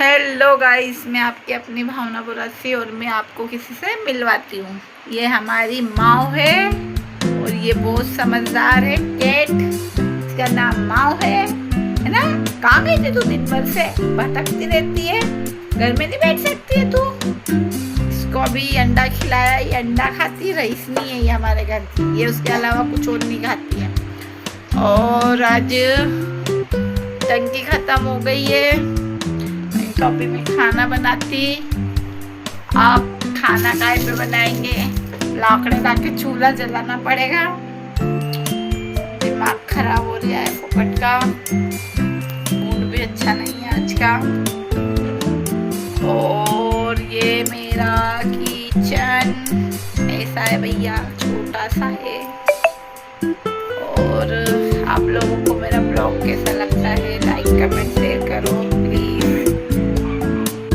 Hello guys, मैं आपकी अपनी भावना बुरासी और मैं आपको किसी से मिलवाती हूँ। ये हमारी माओ है और ये बहुत समझदार है कैट। इसका नाम माओ है ना। कहाँ गई थी तू? दिन भर से भटकती रहती है, घर में नहीं बैठ सकती है तू। इसको अभी अंडा खिलाया, ये अंडा खाती, रईस नहीं है ये हमारे घर की। ये उसके अलावा कुछ और नहीं खाती है। और आज टंकी खत्म हो गई है तो अभी मैं खाना बनाती। आप खाना काय पे बनाएंगे? लाकड़े ला के चूल्हा जलाना पड़ेगा। दिमाग खराब हो रहा है फोकट का, मूड भी अच्छा नहीं है आज का। और ये मेरा किचन ऐसा है भैया, छोटा सा है। और आप लोगों को मेरा ब्लॉग कैसा लगता है? Like comment